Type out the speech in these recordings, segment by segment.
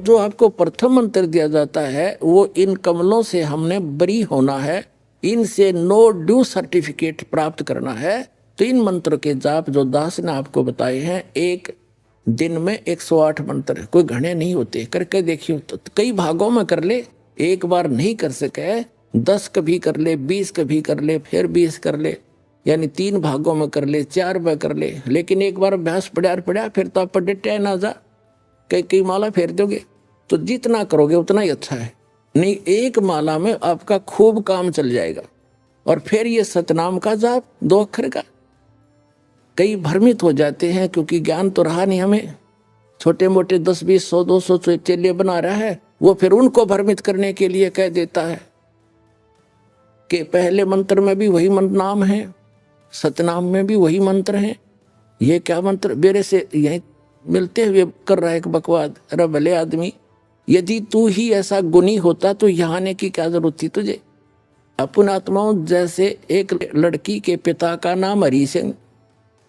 जो आपको प्रथम मंत्र दिया जाता है वो इन कमलों से हमने बरी होना है, इनसे नो ड्यू सर्टिफिकेट प्राप्त करना है। तो इन मंत्र के जाप जो दास ने आपको बताए हैं, एक दिन में 108 मंत्र, कोई घने नहीं होते, करके देखियो। तो कई भागों में कर ले, एक बार नहीं कर सके 10 कभी कर ले, 20 कभी कर ले, फिर 20 कर ले, यानी 3 भागों में कर ले, 4 में कर ले। लेकिन एक बार अभ्यास पड़ा फिर तो आप पढ़ते ना जा, कई माला फेर दोगे। तो जितना करोगे उतना ही अच्छा है। नहीं, एक माला में आपका खूब काम चल जाएगा। और फिर ये सतनाम का जाप 2 अक्षर का। कई भ्रमित हो जाते हैं क्योंकि ज्ञान तो रहा नहीं हमें, छोटे मोटे 10 20 100 200 चेले बना रहा है, वो फिर उनको भ्रमित करने के लिए कह देता है कि पहले मंत्र में भी वही नाम है, सतनाम में भी वही मंत्र है। ये क्या मंत्र मेरे से यही मिलते हुए कर रहा है एक बकवाद। अरे भले आदमी, यदि तू ही ऐसा गुणी होता तो यहाँ आने की क्या जरूरत थी तुझे। अपन आत्माओं जैसे एक लड़की के पिता का नाम हरि सिंह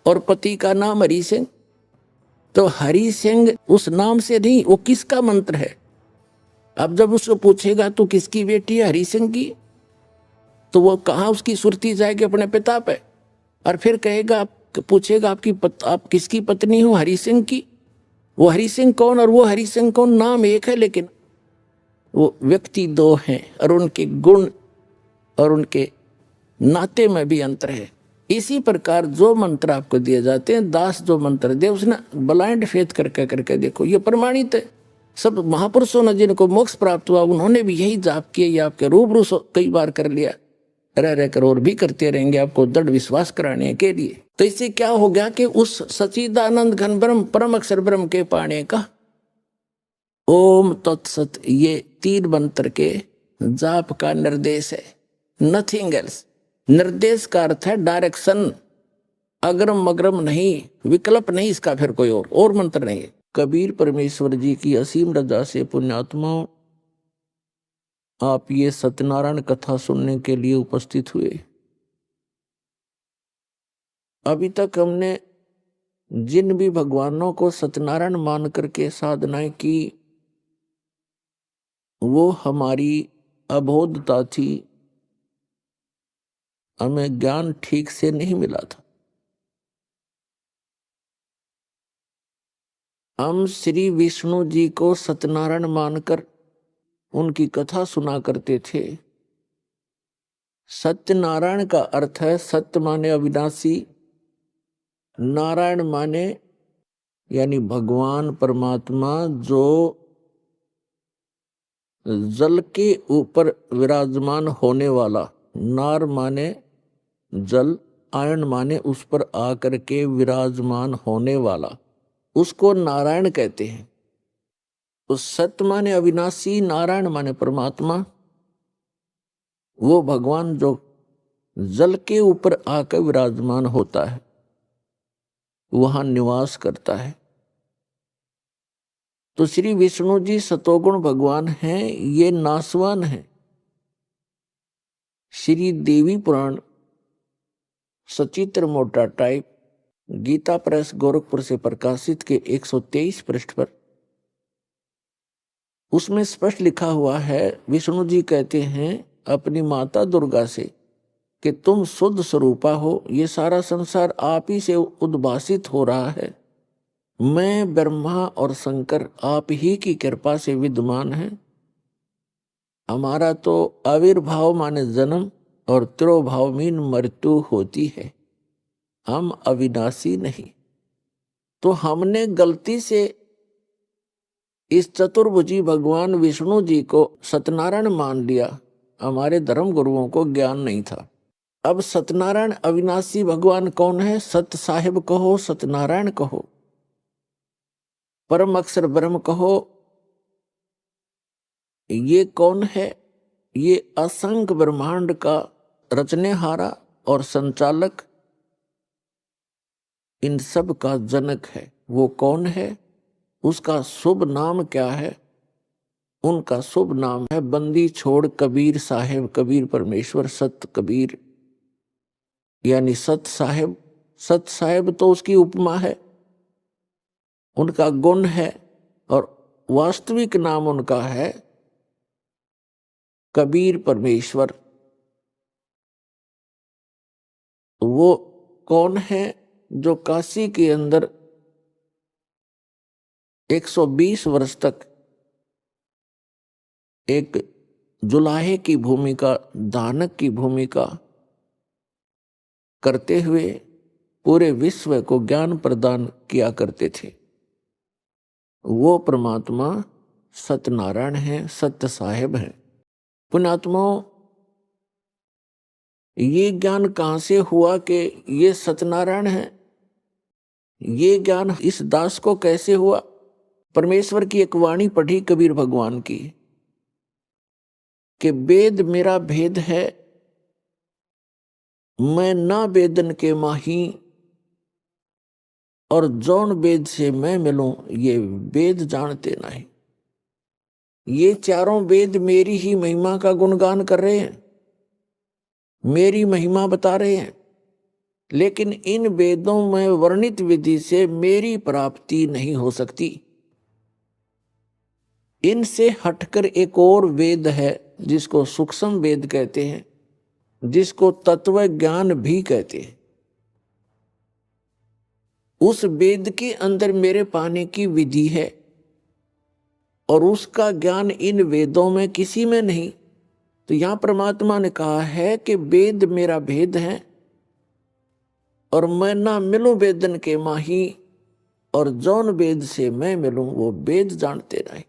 और पति का नाम हरि सिंह, तो हरि सिंह उस नाम से नहीं, वो किसका मंत्र है। अब जब उसको पूछेगा तो किसकी बेटी है, हरि सिंह की, तो वो कहाँ उसकी सुरती जाएगी अपने पिता पे। और फिर कहेगा, पूछेगा आप किसकी पत्नी हो, हरि सिंह की। वो हरि सिंह कौन और वो हरि सिंह कौन, नाम एक है लेकिन वो व्यक्ति 2 हैं, और उनके गुण और उनके नाते में भी अंतर है। इसी प्रकार जो मंत्र आपको दिए जाते हैं, दास जो मंत्र दे उसने ब्लाइंड फेथ करके देखो, ये प्रमाणित है। सब महापुरुषों ने जिनको मोक्ष प्राप्त हुआ उन्होंने भी यही जाप किया। ये आपके रूबरू कई बार कर लिया, रह कर और भी करते रहेंगे आपको दृढ़ विश्वास कराने के लिए। तो इससे क्या हो गया कि उस सच्चिदानंद घन ब्रह्म परम अक्षर ब्रह्म के पाने का ओम तत्सत, ये 3 मंत्र के जाप का निर्देश है, नथिंग एल्स। निर्देश का अर्थ है डायरेक्शन, अग्रम मग्रम नहीं, विकल्प नहीं इसका, फिर कोई और मंत्र नहीं है। कबीर परमेश्वर जी की असीम रजा से पुण्यात्माओं, आप ये सत्यनारायण कथा सुनने के लिए उपस्थित हुए। अभी तक हमने जिन भी भगवानों को सत्यनारायण मान करके साधनाएं की, वो हमारी अबोधता थी, हमें ज्ञान ठीक से नहीं मिला था। हम श्री विष्णु जी को सत्यनारायण मानकर उनकी कथा सुना करते थे। सत्यनारायण का अर्थ है सत्य माने अविनाशी, नारायण माने यानी भगवान परमात्मा जो जल के ऊपर विराजमान होने वाला। नार माने जल, आयन माने उस पर आकर के विराजमान होने वाला, उसको नारायण कहते हैं। उस सत्य माने अविनाशी, नारायण माने परमात्मा, वो भगवान जो जल के ऊपर आकर विराजमान होता है, वहां निवास करता है। तो श्री विष्णु जी सतोगुण भगवान हैं, ये नासवान हैं। श्री देवी पुराण सचित्र मोटा टाइप गीता प्रेस गोरखपुर से प्रकाशित के 123 पृष्ठ पर उसमें स्पष्ट लिखा हुआ है, विष्णु जी कहते हैं अपनी माता दुर्गा से कि तुम शुद्ध स्वरूपा हो, ये सारा संसार आप ही से उद्भासित हो रहा है। मैं ब्रह्मा और शंकर आप ही की कृपा से विद्यमान है। हमारा तो आविर्भाव माने जन्म और तिरोभाव मीन मृत्यु होती है, हम अविनाशी नहीं। तो हमने गलती से इस चतुर्भुजी भगवान विष्णु जी को सत्यनारायण मान लिया, हमारे धर्म गुरुओं को ज्ञान नहीं था। अब सत्यनारायण अविनाशी भगवान कौन है? सत्य साहिब कहो, सत्यनारायण कहो, परम अक्षर ब्रह्म कहो, ये कौन है? ये असंख्य ब्रह्मांड का रचनेहारा और संचालक, इन सब का जनक है। वो कौन है? उसका शुभ नाम क्या है? उनका शुभ नाम है बंदी छोड़ कबीर साहेब, कबीर परमेश्वर सत कबीर, यानी सत साहेब। सत साहेब तो उसकी उपमा है, उनका गुण है, और वास्तविक नाम उनका है कबीर परमेश्वर। वो कौन है जो काशी के अंदर 120 वर्ष तक एक जुलाहे की भूमिका, दानक की भूमिका करते हुए पूरे विश्व को ज्ञान प्रदान किया करते थे। वो परमात्मा सत्यनारायण है, सत्य साहेब है। पुण्यात्माओं, ये ज्ञान कहाँ से हुआ कि ये सत्यनारायण है? ये ज्ञान इस दास को कैसे हुआ? परमेश्वर की एक वाणी पढ़ी कबीर भगवान की कि वेद मेरा भेद है, मैं ना वेदन के माही, और जौन वेद से मैं मिलूं ये वेद जानते नहीं। ये चारों वेद मेरी ही महिमा का गुणगान कर रहे हैं, मेरी महिमा बता रहे हैं, लेकिन इन वेदों में वर्णित विधि से मेरी प्राप्ति नहीं हो सकती। इनसे हटकर एक और वेद है जिसको सूक्ष्म वेद कहते हैं, जिसको तत्व ज्ञान भी कहते हैं। उस वेद के अंदर मेरे पाने की विधि है और उसका ज्ञान इन वेदों में किसी में नहीं। तो यहां परमात्मा ने कहा है कि वेद मेरा भेद है और मैं ना मिलूं वेदन के माही, और जौन वेद से मैं मिलूं वो वेद जानते नहीं।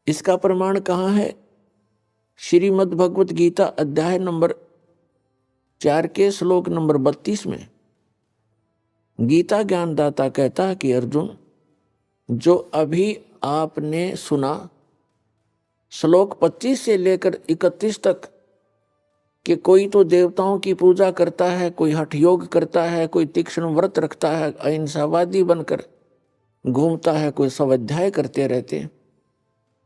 इसका प्रमाण कहाँ है? श्रीमद् भगवत गीता अध्याय नंबर 4 के श्लोक नंबर 32 में गीता ज्ञानदाता कहता है कि अर्जुन, जो अभी आपने सुना श्लोक 25 से लेकर 31 तक कि कोई तो देवताओं की पूजा करता है, कोई हठ योग करता है, कोई तीक्ष्ण व्रत रखता है, अहिंसावादी बनकर घूमता है, कोई स्वाध्याय करते रहते हैं,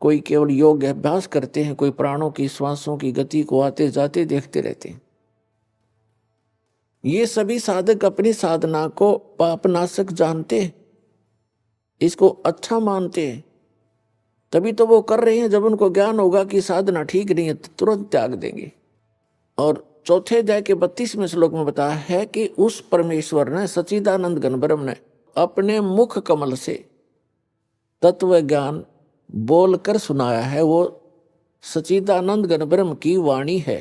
कोई केवल योग अभ्यास करते हैं, कोई प्राणों की श्वासों की गति को आते जाते देखते रहते हैं। ये सभी साधक अपनी साधना को पापनाशक जानते हैं, इसको अच्छा मानते हैं, तभी तो वो कर रहे हैं। जब उनको ज्ञान होगा कि साधना ठीक नहीं है तो तुरंत त्याग देंगे। और चौथे अध्याय के 32वें श्लोक में बताया है कि उस परमेश्वर ने, सच्चिदानंद घन ब्रह्म ने अपने मुख कमल से तत्व ज्ञान बोलकर सुनाया है। वो सच्चिदानंद घन ब्रह्म की वाणी है,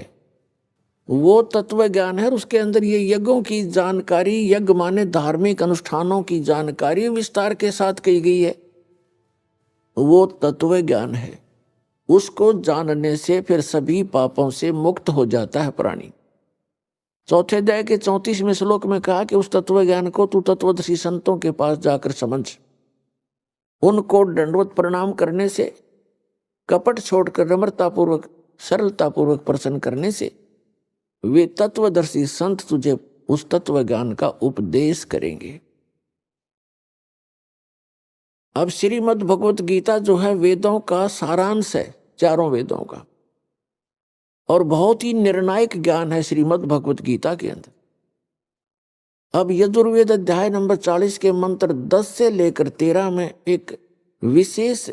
वो तत्व ज्ञान है। और उसके अंदर ये यज्ञों की जानकारी, यज्ञ माने धार्मिक अनुष्ठानों की जानकारी विस्तार के साथ कही गई है, वो तत्व ज्ञान है। उसको जानने से फिर सभी पापों से मुक्त हो जाता है प्राणी। चौथे अध्याय के 34वें श्लोक में कहा कि उस तत्व ज्ञान को तू तत्वदर्शी संतों के पास जाकर समझ। उनको दंडवत प्रणाम करने से, कपट छोड़कर नम्रतापूर्वक सरलतापूर्वक प्रसन्न करने से वे तत्वदर्शी संत तुझे उस तत्व ज्ञान का उपदेश करेंगे। अब श्रीमद् भगवत गीता जो है वेदों का सारांश है, चारों वेदों का, और बहुत ही निर्णायक ज्ञान है श्रीमद् भगवत गीता के अंदर। अब यजुर्वेद अध्याय नंबर 40 के मंत्र 10 से लेकर 13 में एक विशेष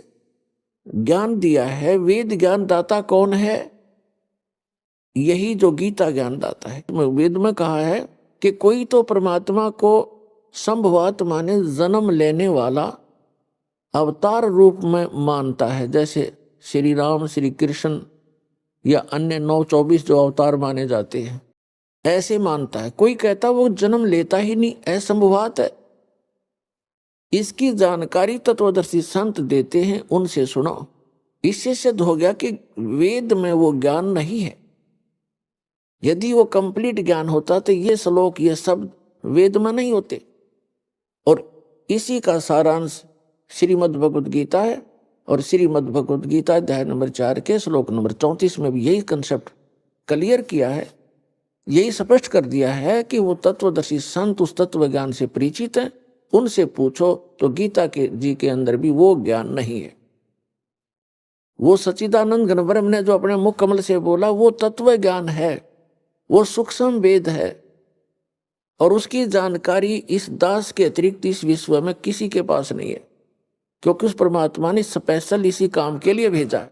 ज्ञान दिया है। वेद ज्ञान दाता कौन है? यही जो गीता ज्ञान दाता है। वेद में कहा है कि कोई तो परमात्मा को संभवात माने जन्म लेने वाला अवतार रूप में मानता है, जैसे श्री राम, श्री कृष्ण या अन्य 9-24 जो अवतार माने जाते हैं, ऐसे मानता है। कोई कहता वो जन्म लेता ही नहीं, असंभवात है। इसकी जानकारी तत्वदर्शी संत देते हैं, उनसे सुनो। इससे सिद्ध हो गया कि वेद में वो ज्ञान नहीं है। यदि वो कंप्लीट ज्ञान होता तो ये श्लोक, ये शब्द वेद में नहीं होते। और इसी का सारांश श्रीमद् भगवत गीता है। और श्रीमद् भगवत गीता अध्याय नंबर 4 के श्लोक नंबर 34 में भी यही कंसेप्ट क्लियर किया है, यही स्पष्ट कर दिया है कि वो तत्वदर्शी संत उस तत्व ज्ञान से परिचित हैं। उनसे पूछो तो गीता के जी के अंदर भी वो ज्ञान नहीं है। वो सच्चिदानंद घन ब्रह्म ने जो अपने मुख कमल से बोला वो तत्व ज्ञान है, वो सूक्ष्म वेद है। और उसकी जानकारी इस दास के अतिरिक्त इस विश्व में किसी के पास नहीं है। क्योंकि उस परमात्मा ने स्पेशल इसी काम के लिए भेजा।